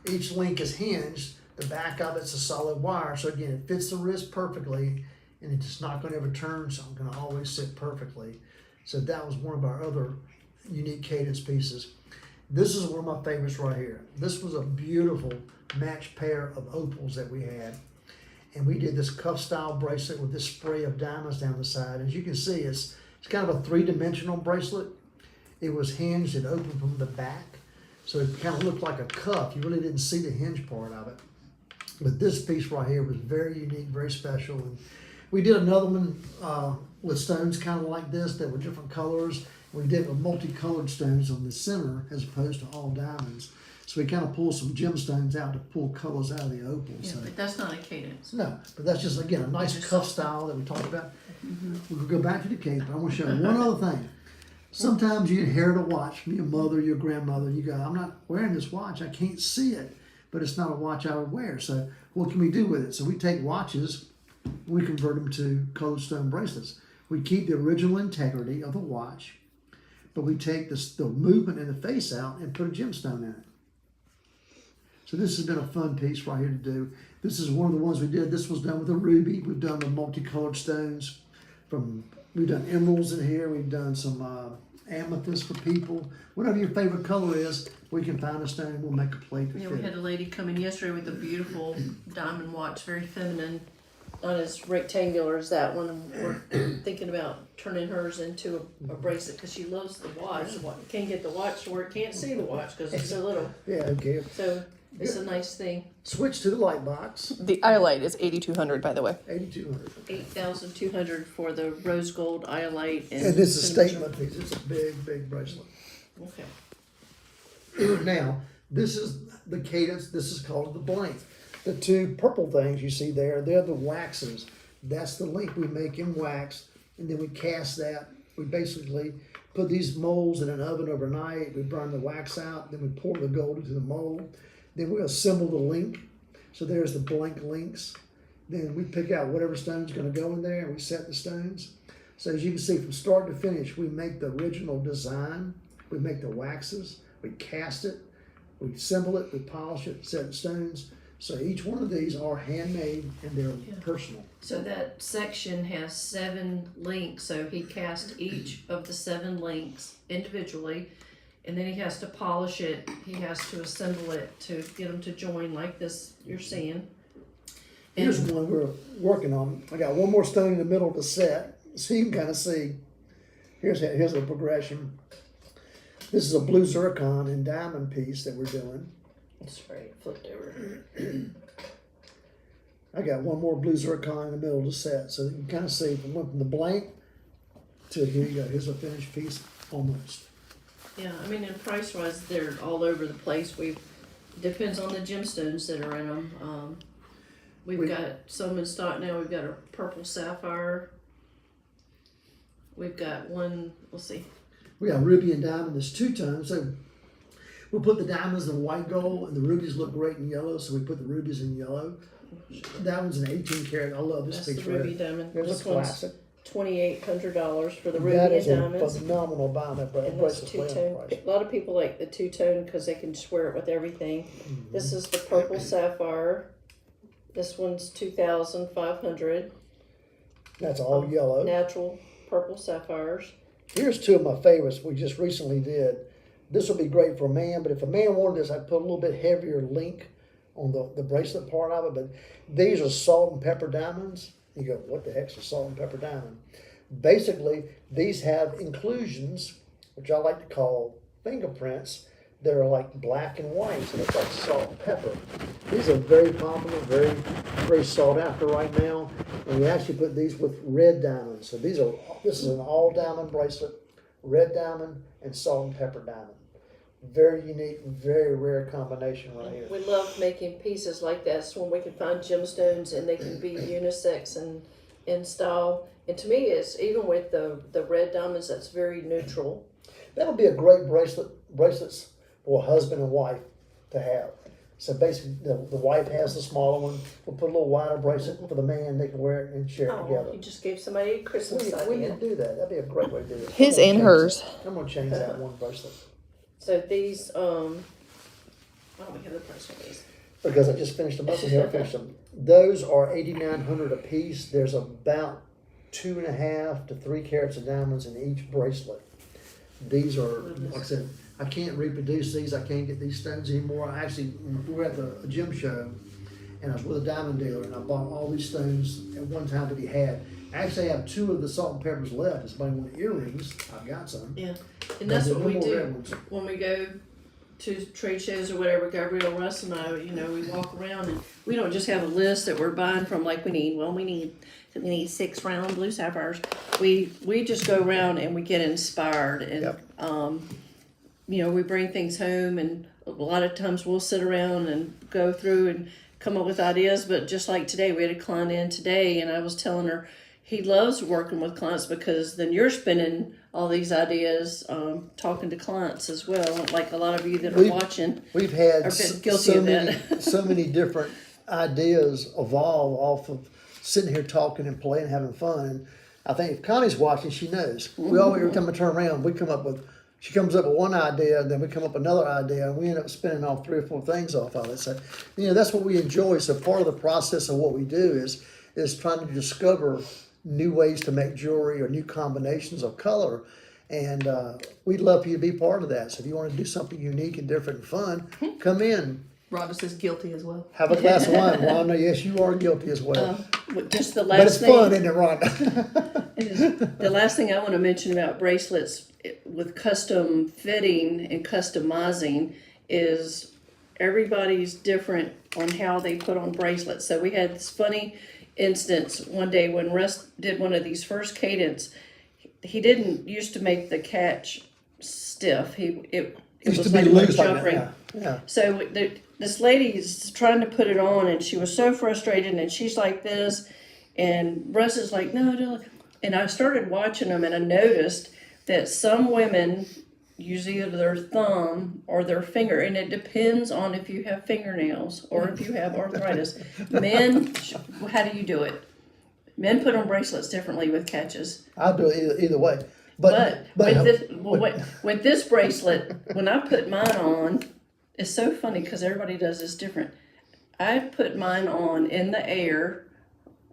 Speaker 1: each link is hinged. The back of it's a solid wire. So again, it fits the wrist perfectly, and it's just not going to ever turn, so I'm going to always sit perfectly. So that was one of our other unique cadence pieces. This is one of my favorites right here. This was a beautiful matched pair of opals that we had. And we did this cuff style bracelet with this spray of diamonds down the side. As you can see, it's kind of a 3-dimensional bracelet. It was hinged and open from the back. So it kind of looked like a cuff. You really didn't see the hinge part of it. But this piece right here was very unique, very special. And we did another one with stones kind of like this that were different colors. We did it with multicolored stones on the center as opposed to all diamonds. So we kind of pulled some gemstones out to pull colors out of the opal.
Speaker 2: Yeah,
Speaker 1: So.
Speaker 2: but that's not a cadence.
Speaker 1: No, but that's just, again, a nice cuff style that we talked about. We'll go back to the cake, but I want to show you one other thing. Sometimes you inherit a watch from your mother, your grandmother. You go, I'm not wearing this watch. I can't see it. but it's not a watch I would wear. So what can we do with it? So we take watches, we convert them to colored stone bracelets. We keep the original integrity of the watch, but we take the movement and the face out and put a gemstone in it. So this has been a fun piece right here to do. This is one of the ones we did. This was done with a ruby. We've done the multicolored stones. We've done emeralds in here. We've done some amethyst for people. Whatever your favorite color is, we can find a stone and we'll make a plate to
Speaker 2: Yeah,
Speaker 1: fit
Speaker 2: we had a lady come in yesterday with a beautiful diamond watch, very feminine, not as rectangular as that one. And we're thinking about turning hers into a bracelet because she loves the watch. Can't get the watch to where it can't see the watch because it's so little.
Speaker 1: Yeah, okay.
Speaker 2: So it's a nice thing.
Speaker 1: Switch to the light box.
Speaker 3: The iolite is $8,200, by the way.
Speaker 1: 8,200.
Speaker 2: 8,200 for the rose gold iolite.
Speaker 1: And this is a
Speaker 2: cinnamon
Speaker 1: statement piece. It's a big, big bracelet.
Speaker 2: Okay.
Speaker 1: Now, this is the cadence. This is called the blank. The two purple things you see there, they're the waxes. That's the link we make in wax, and then we cast that. We basically put these molds in an oven overnight. We burn the wax out, then we pour the gold into the mold. Then we assemble the link. So there's the blank links. Then we pick out whatever stone's going to go in there, and we set the stones. So as you can see, from start to finish, we make the original design. We make the waxes. We cast it. We assemble it. We polish it. Set the stones. So each one of these are handmade and they're personal.
Speaker 2: So that section has 7 links. So he cast each of the 7 links individually, and then he has to polish it. He has to assemble it to get them to join like this you're seeing.
Speaker 1: Here's one we're working on. I got one more stone in the middle of the set, so you can kind of see. Here's the progression. This is a blue zircon and diamond piece that we're doing.
Speaker 2: That's right, flipped over.
Speaker 1: I got one more blue zircon in the middle of the set, so you can kind of see from the blank to here you go. Here's a finished piece almost.
Speaker 2: Yeah, I mean, and price wise, they're all over the place. Depends on the gemstones that are in them. We've got some in stock now. We've got a purple sapphire. We've got one, let's see.
Speaker 1: We got ruby and diamond. There's 2 tones, so we'll put the diamonds in white gold, and the rubies look great in yellow, so we put the rubies in yellow. That one's an 18 karat. I love this
Speaker 2: That's
Speaker 1: piece
Speaker 2: the
Speaker 1: right
Speaker 2: ruby
Speaker 1: here.
Speaker 2: diamond.
Speaker 1: There's
Speaker 2: This
Speaker 1: a
Speaker 2: one's
Speaker 1: classic.
Speaker 2: $2,800 for the ruby
Speaker 1: That
Speaker 2: and
Speaker 1: is a
Speaker 2: diamonds.
Speaker 1: phenomenal diamond
Speaker 2: And this
Speaker 1: bracelet.
Speaker 2: two-tone. A lot of people like the two-tone because they can just wear it with everything. This is the purple sapphire. This one's $2,500.
Speaker 1: That's all yellow.
Speaker 2: Natural purple sapphires.
Speaker 1: Here's 2 of my favorites we just recently did. This would be great for a man, but if a man wanted this, I'd put a little bit heavier link on the bracelet part of it. But these are salt and pepper diamonds. You go, what the heck's a salt and pepper diamond? Basically, these have inclusions, which I like to call fingerprints. They're like black and white, so it's like salt and pepper. These are very popular, very, very sought after right now. And we actually put these with red diamonds. So this is an all diamond bracelet, red diamond and salt and pepper diamond. Very unique, very rare combination right here.
Speaker 2: We love making pieces like this when we can find gemstones and they can be unisex and in style. And to me, it's even with the red diamonds, that's very neutral.
Speaker 1: That'll be a great bracelets for a husband and wife to have. So basically, the wife has the smaller one. We'll put a little wider bracelet for the man. They can wear it and share it together.
Speaker 2: You just gave somebody a Christmas
Speaker 1: We
Speaker 2: idea.
Speaker 1: can do that. That'd be a great way to do it.
Speaker 3: His
Speaker 1: I'm gonna
Speaker 3: and
Speaker 1: change
Speaker 3: hers.
Speaker 1: that. I'm gonna change that one bracelet
Speaker 2: So these, why don't we have the price on these?
Speaker 1: because I just finished them up and here I finished them. Those are $8,900 a piece. There's about 2.5 to 3 carats of diamonds in each bracelet. These are, like I said, I can't reproduce these. I can't get these stones anymore. I actually, we were at the gym show, and I was with a diamond dealer, and I bought all these stones at one time that he had. I actually have 2 of the salt and peppers left. If somebody want earrings, I've got some.
Speaker 2: Yeah, and that's what we
Speaker 1: No more red
Speaker 2: do
Speaker 1: ones.
Speaker 2: when we go to trade shows or whatever. Gabrielle, Russ, and I, we walk around and we don't just have a list that we're buying from. Like we need 6 round blue sapphires. We just go around and we get inspired, and
Speaker 1: Yep.
Speaker 2: we bring things home, and a lot of times we'll sit around and go through and come up with ideas. But just like today, we had a client in today, and I was telling her, he loves working with clients because then you're spinning all these ideas, talking to clients as well. Like a lot of you that are watching.
Speaker 1: We've had
Speaker 2: I've been guilty
Speaker 1: so
Speaker 2: of
Speaker 1: many,
Speaker 2: that.
Speaker 1: so many different ideas evolve off of sitting here talking and playing, having fun. And I think if Connie's watching, she knows. We always, every time I turn around, she comes up with one idea, then we come up with another idea, and we end up spinning off 3 or 4 things off of it. So, that's what we enjoy. So part of the process of what we do is trying to discover new ways to make jewelry or new combinations of color. And we'd love for you to be part of that. So if you want to do something unique and different and fun, come in.
Speaker 3: Rhonda says guilty as well.
Speaker 1: Have a glass of wine, Rhonda. Yes, you are guilty as well.
Speaker 2: Just the
Speaker 1: But it's
Speaker 2: last thing.
Speaker 1: fun, isn't it, Rhonda?
Speaker 2: The last thing I want to mention about bracelets with custom fitting and customizing is everybody's different on how they put on bracelets. So we had this funny instance one day when Russ did one of these first cadence. He didn't used to make the catch stiff. It
Speaker 1: Used
Speaker 2: was
Speaker 1: to be
Speaker 2: like
Speaker 1: loose
Speaker 2: a
Speaker 1: like
Speaker 2: jump
Speaker 1: that.
Speaker 2: ring.
Speaker 1: Yeah.
Speaker 2: So this lady's trying to put it on, and she was so frustrated, and she's like this, and Russ is like, no, don't. And I started watching them, and I noticed that some women use either their thumb or their finger, and it depends on if you have fingernails or if you have arthritis. Men, how do you do it? Men put on bracelets differently with catches.
Speaker 1: I'll do it either way.
Speaker 2: But with this bracelet, when I put mine on, it's so funny because everybody does this different. I put mine on in the air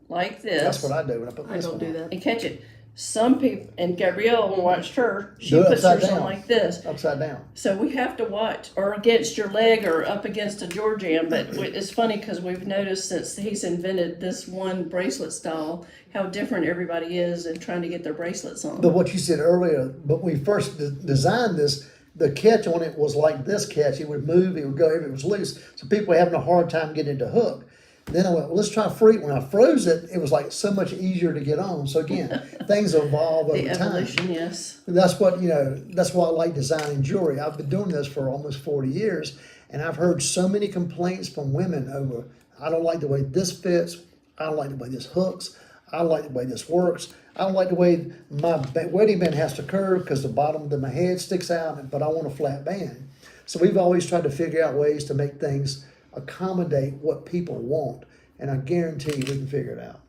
Speaker 2: like this.
Speaker 1: That's what I do when I put
Speaker 3: I
Speaker 1: this
Speaker 3: don't
Speaker 1: one
Speaker 3: do
Speaker 1: on.
Speaker 3: that.
Speaker 2: And catch it. Some people, and Gabrielle watched her, she
Speaker 1: Do it
Speaker 2: puts
Speaker 1: upside
Speaker 2: hers on
Speaker 1: down.
Speaker 2: like this.
Speaker 1: Upside down.
Speaker 2: So we have to watch, or against your leg or up against a door jam. But it's funny because we've noticed since he's invented this one bracelet style, how different everybody is in trying to get their bracelets on.
Speaker 1: But what you said earlier, but when we first designed this, the catch on it was like this catch. It would move, it would go, it was loose. So people were having a hard time getting it to hook. Then I went, well, let's try free. When I froze it, it was like so much easier to get on. So again, things evolve over
Speaker 2: The
Speaker 1: time.
Speaker 2: evolution, yes.
Speaker 1: That's what, that's why I like designing jewelry. I've been doing this for almost 40 years, and I've heard so many complaints from women over, I don't like the way this fits, I don't like the way this hooks, I don't like the way this works, I don't like the way my wedding band has to curve because the bottom of my head sticks out, but I want a flat band. So we've always tried to figure out ways to make things accommodate what people want, and I guarantee you we can figure it out.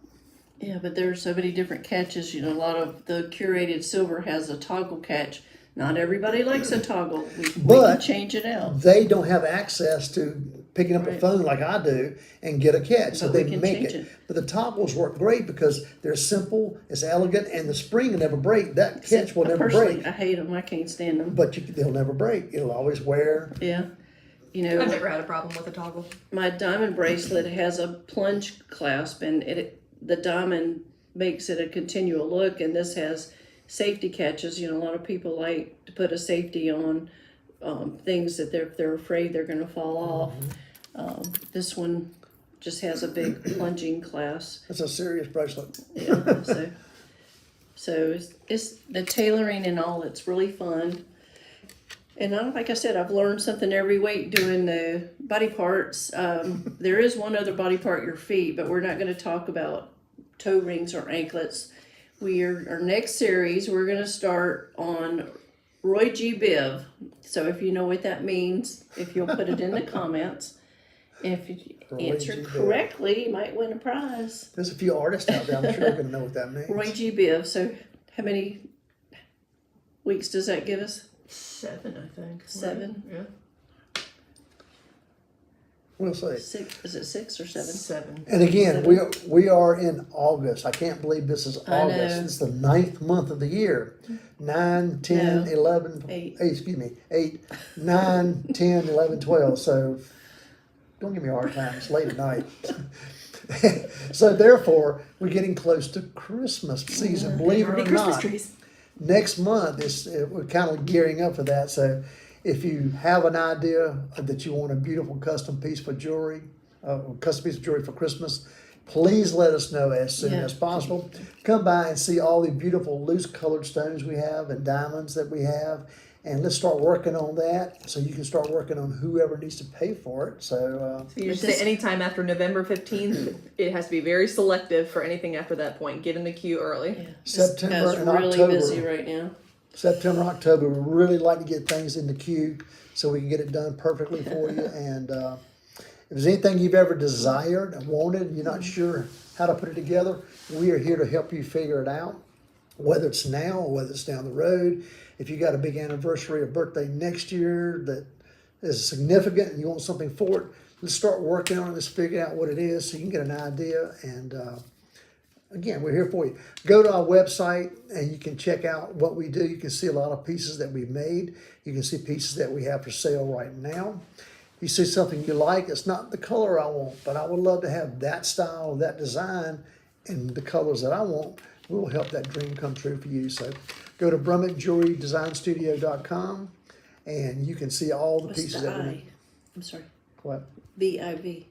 Speaker 2: Yeah, but there are so many different catches. A lot of the curated silver has a toggle catch. Not everybody likes a toggle. We can change it out.
Speaker 1: They don't have access to picking up a
Speaker 2: Right.
Speaker 1: phone like I do and get a catch, so
Speaker 2: But
Speaker 1: they
Speaker 2: we can
Speaker 1: make
Speaker 2: change
Speaker 1: it.
Speaker 2: it.
Speaker 1: But the toggles work great because they're simple, it's elegant, and the spring will never break. That catch will never
Speaker 2: Personally,
Speaker 1: break,
Speaker 2: I hate them. I can't stand them.
Speaker 1: but they'll never break. It'll always wear.
Speaker 2: Yeah.
Speaker 3: I've never had a problem with a toggle.
Speaker 2: My diamond bracelet has a plunge clasp, and the diamond makes it a continual look, and this has safety catches. A lot of people like to put a safety on things that they're afraid they're going to fall off. This one just has a big plunging clasp.
Speaker 1: It's a serious bracelet.
Speaker 2: Yeah, so it's the tailoring and all. It's really fun. And like I said, I've learned something every week doing the body parts. There is one other body part, your feet, but we're not going to talk about toe rings or anklets. Our next series, we're going to start on Roy G. Biv. So if you know what that means, if you'll put it in the comments. And if you
Speaker 1: Roy
Speaker 2: answer
Speaker 1: G. Biv.
Speaker 2: correctly, you might win a prize.
Speaker 1: There's a few artists out there, I'm sure, going to know what that means.
Speaker 2: Roy G. Biv. So how many weeks does that give us?
Speaker 3: 7, I think.
Speaker 2: 7?
Speaker 3: Yeah.
Speaker 1: We'll see.
Speaker 2: 6? Is it 6 or 7?
Speaker 3: 7.
Speaker 1: And again, we are in August. I can't believe this is
Speaker 2: I
Speaker 1: August.
Speaker 2: know.
Speaker 1: It's the 9th month of the year. 9, 10,
Speaker 2: No.
Speaker 1: 11,
Speaker 2: 8.
Speaker 1: 8, 9, 10, 11, 12. So don't give me a hard time. It's late at night. So therefore, we're getting close to Christmas season. Believe it or
Speaker 3: Christmas
Speaker 1: not.
Speaker 3: trees.
Speaker 1: Next month we're kind of gearing up for that. So if you have an idea that you want a beautiful custom piece for jewelry, custom piece of jewelry for Christmas, please let us know as soon as possible. Come by and see all the beautiful loose colored stones we have and diamonds that we have. And let's start working on that so you can start working on whoever needs to pay for it. So,
Speaker 3: So you just say anytime after November 15th, it has to be very selective for anything after that point. Get in the queue early.
Speaker 2: Yeah.
Speaker 1: September
Speaker 2: This
Speaker 1: and
Speaker 2: guy's really
Speaker 1: October.
Speaker 2: busy right now.
Speaker 1: September, October, we really like to get things in the queue so we can get it done perfectly for you. And if there's anything you've ever desired and wanted, and you're not sure how to put it together, we are here to help you figure it out, whether it's now or whether it's down the road. If you got a big anniversary or birthday next year that is significant and you want something for it, let's start working on it. Let's figure out what it is so you can get an idea. And again, we're here for you. Go to our website and you can check out what we do. You can see a lot of pieces that we've made. You can see pieces that we have for sale right now. If you see something you like, it's not the color I want, but I would love to have that style, that design, and the colors that I want. We'll help that dream come true for you. So go to BrummettJewelryDesignStudio.com and you can see all the
Speaker 2: What's
Speaker 1: pieces
Speaker 2: the
Speaker 1: that we
Speaker 2: I? I'm sorry.
Speaker 1: What?
Speaker 2: VIV.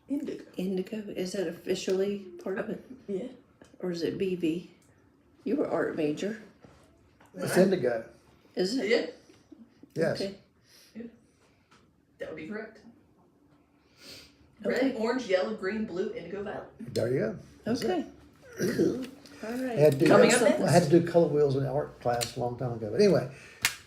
Speaker 3: Indigo.
Speaker 2: Indigo. Is that officially part of it?
Speaker 3: Yeah.
Speaker 2: Or is it BV? You were art major.
Speaker 1: It's indigo.
Speaker 2: Is it?
Speaker 3: Yeah.
Speaker 1: Yes.
Speaker 2: Okay.
Speaker 3: That would be correct.
Speaker 2: Okay.
Speaker 3: Red, orange, yellow, green, blue, indigo, violet.
Speaker 1: There you go. That's
Speaker 2: Okay. Cool. All
Speaker 1: I
Speaker 2: right.
Speaker 1: had to do,
Speaker 3: Coming up next.
Speaker 1: I had to do color wheels in art class a long time ago. But anyway,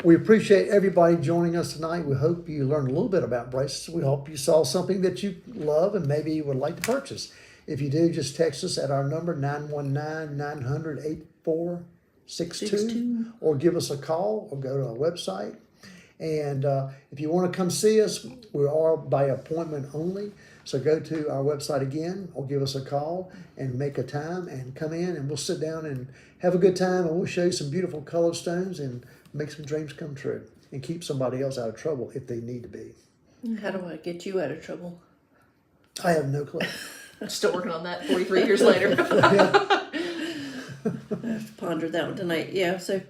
Speaker 1: we appreciate everybody joining us tonight. We hope you learned a little bit about bracelets. We hope you saw something that you love and maybe you would like to purchase. If you do, just text us at our number 919-900-8462 or give us a call or go to our website. And if you want to come see us, we are by appointment only. So go to our website again or give us a call and make a time and come in and we'll sit down and have a good time and we'll show you some beautiful colored stones and make some dreams come true and keep somebody else out of trouble if they need to be.
Speaker 2: How do I get you out of trouble?
Speaker 1: I have no clue.
Speaker 3: Still working on that 43 years later.
Speaker 2: I have to ponder that one tonight. Yeah, so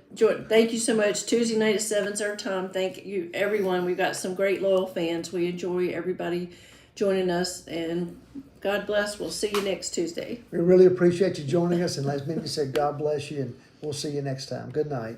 Speaker 2: thank you so much. Tuesday night at 7's our time. Thank you, everyone. We've got some great loyal fans. We enjoy everybody joining us, and God bless. We'll see you next Tuesday.
Speaker 1: We really appreciate you joining us, and as Mimi said, God bless you, and we'll see you next time. Good night.